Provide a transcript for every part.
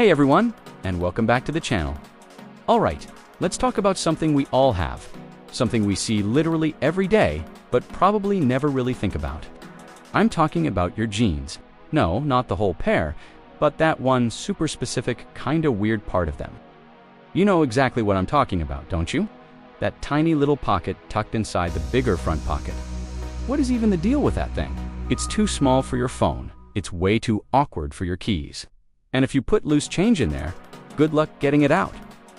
Hey everyone, and welcome back to the channel. Alright, let's talk about something we all have. Something we see literally every day, but probably never really think about. I'm talking about your jeans. No, not the whole pair, but that one super specific, kinda weird part of them. You know exactly what I'm talking about, don't you? That tiny little pocket tucked inside the bigger front pocket. What is even the deal with that thing? It's too small for your phone. It's way too awkward for your keys. And if you put loose change in there, good luck getting it out.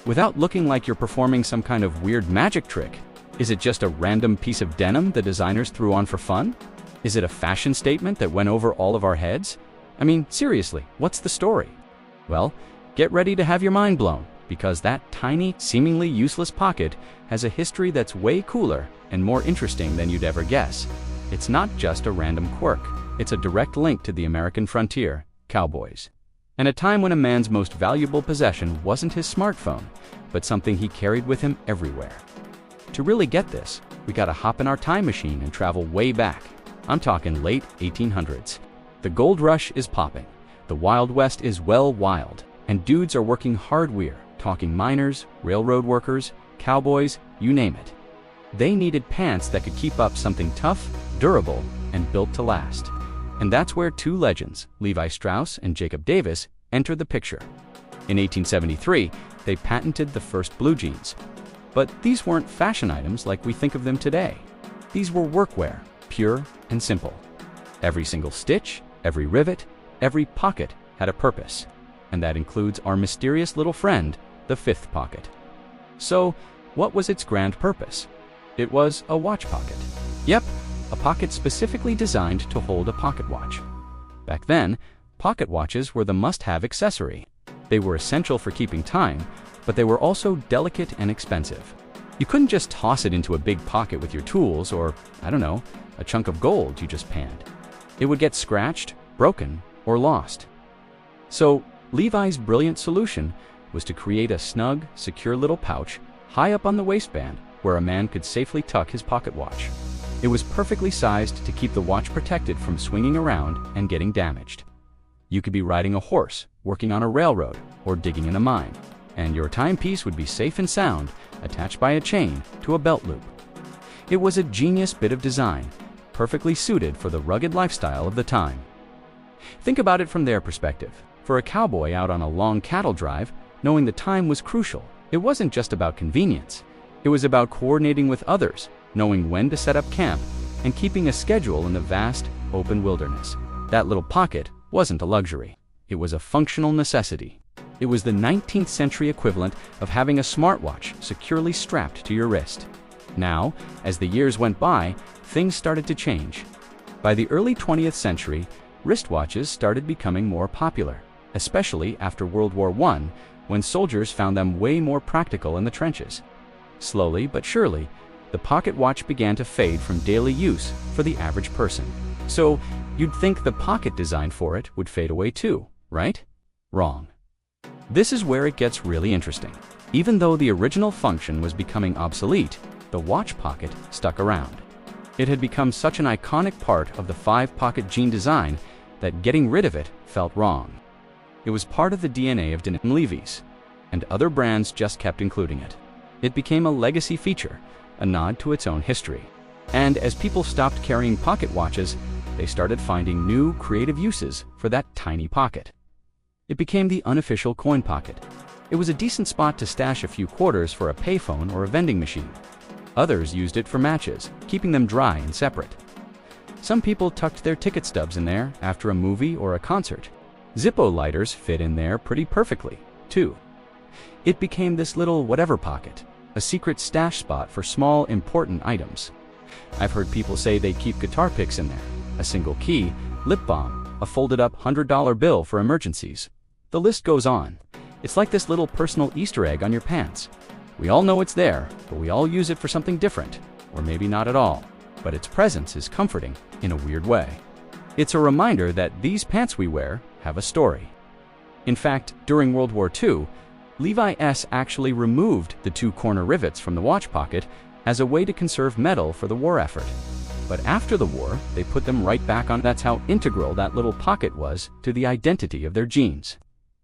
Without looking like you're performing some kind of weird magic trick. Is it just a random piece of denim the designers threw on for fun? Is it a fashion statement that went over all of our heads? I mean, seriously, what's the story? Well, get ready to have your mind blown, because that tiny, seemingly useless pocket has a history that's way cooler and more interesting than you'd ever guess. It's not just a random quirk. It's a direct link to the American frontier, cowboys. And a time when a man's most valuable possession wasn't his smartphone, but something he carried with him everywhere. To really get this, we gotta hop in our time machine and travel way back. I'm talking late 1800s. The gold rush is popping. The Wild West is well wild. And dudes are working hardware, talking miners, railroad workers, cowboys, you name it. They needed pants that could keep up something tough, durable, and built to last. And that's where two legends, Levi Strauss and Jacob Davis, enter the picture. In 1873, they patented the first blue jeans. But these weren't fashion items like we think of them today. These were workwear, pure and simple. Every single stitch, every rivet, every pocket had a purpose. And that includes our mysterious little friend, the fifth pocket. So, what was its grand purpose? It was a watch pocket. Yep, a pocket specifically designed to hold a pocket watch. Back then, pocket watches were the must-have accessory. They were essential for keeping time, but they were also delicate and expensive. You couldn't just toss it into a big pocket with your tools or, I don't know, a chunk of gold you just panned. It would get scratched, broken, or lost. So, Levi's brilliant solution was to create a snug, secure little pouch high up on the waistband where a man could safely tuck his pocket watch. It was perfectly sized to keep the watch protected from swinging around and getting damaged. You could be riding a horse, working on a railroad, or digging in a mine, and your timepiece would be safe and sound, attached by a chain to a belt loop. It was a genius bit of design, perfectly suited for the rugged lifestyle of the time. Think about it from their perspective. For a cowboy out on a long cattle drive, knowing the time was crucial. It wasn't just about convenience. It was about coordinating with others, knowing when to set up camp, and keeping a schedule in the vast, open wilderness. That little pocket wasn't a luxury. It was a functional necessity. It was the 19th century equivalent of having a smartwatch securely strapped to your wrist. Now, as the years went by, things started to change. By the early 20th century, wristwatches started becoming more popular, especially after World War I, when soldiers found them way more practical in the trenches. Slowly but surely, the pocket watch began to fade from daily use for the average person. So, you'd think the pocket design for it would fade away too, right? Wrong. This is where it gets really interesting. Even though the original function was becoming obsolete, the watch pocket stuck around. It had become such an iconic part of the five-pocket jean design that getting rid of it felt wrong. It was part of the DNA of Denim Levi's, and other brands just kept including it. It became a legacy feature, a nod to its own history. And as people stopped carrying pocket watches, they started finding new, creative uses for that tiny pocket. It became the unofficial coin pocket. It was a decent spot to stash a few quarters for a payphone or a vending machine. Others used it for matches, keeping them dry and separate. Some people tucked their ticket stubs in there after a movie or a concert. Zippo lighters fit in there pretty perfectly, too. It became this little whatever pocket, a secret stash spot for small, important items. I've heard people say they keep guitar picks in there, a single key, lip balm, a folded-up $100 bill for emergencies. The list goes on. It's like this little personal Easter egg on your pants. We all know it's there, but we all use it for something different, or maybe not at all. But its presence is comforting in a weird way. It's a reminder that these pants we wear have a story. In fact, during World War II, Levi S actually removed the two corner rivets from the watch pocket as a way to conserve metal for the war effort. But after the war, they put them right back on. That's how integral that little pocket was to the identity of their jeans.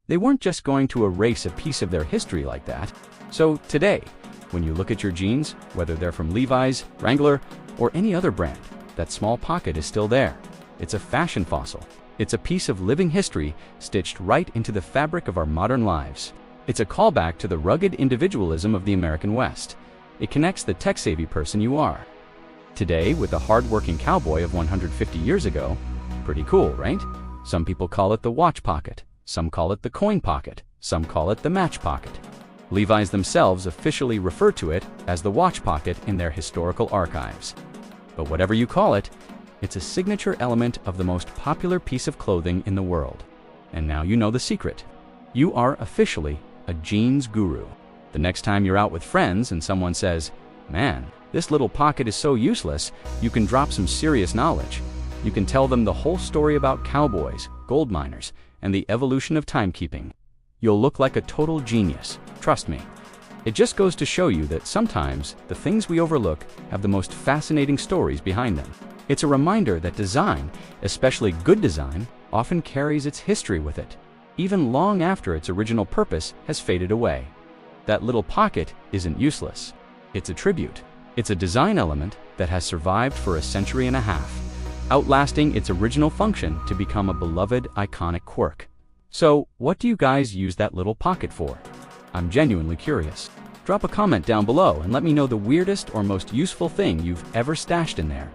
They weren't just going to erase a piece of their history like that. So today, when you look at your jeans, whether they're from Levi's, Wrangler, or any other brand, that small pocket is still there. It's a fashion fossil. It's a piece of living history stitched right into the fabric of our modern lives. It's a callback to the rugged individualism of the American West. It connects the tech-savvy person you are. Today, with the hard-working cowboy of 150 years ago, pretty cool, right? Some people call it the watch pocket. Some call it the coin pocket. Some call it the match pocket. Levi's themselves officially refer to it as the watch pocket in their historical archives. But whatever you call it, it's a signature element of the most popular piece of clothing in the world. And now you know the secret. You are officially a jeans guru. The next time you're out with friends and someone says, "Man, this little pocket is so useless," you can drop some serious knowledge. You can tell them the whole story about cowboys, gold miners, and the evolution of timekeeping. You'll look like a total genius, trust me. It just goes to show you that sometimes the things we overlook have the most fascinating stories behind them. It's a reminder that design, especially good design, often carries its history with it, even long after its original purpose has faded away. That little pocket isn't useless. It's a tribute. It's a design element that has survived for a century and a half, outlasting its original function to become a beloved, iconic quirk. So, what do you guys use that little pocket for? I'm genuinely curious. Drop a comment down below and let me know the weirdest or most useful thing you've ever stashed in there.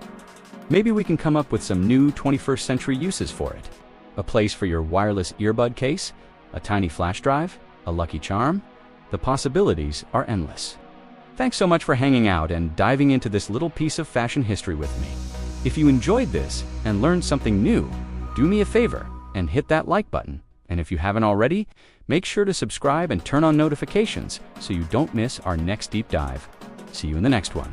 Maybe we can come up with some new 21st century uses for it. A place for your wireless earbud case? A tiny flash drive? A lucky charm? The possibilities are endless. Thanks so much for hanging out and diving into this little piece of fashion history with me. If you enjoyed this and learned something new, do me a favor and hit that like button. And if you haven't already, make sure to subscribe and turn on notifications so you don't miss our next deep dive. See you in the next one.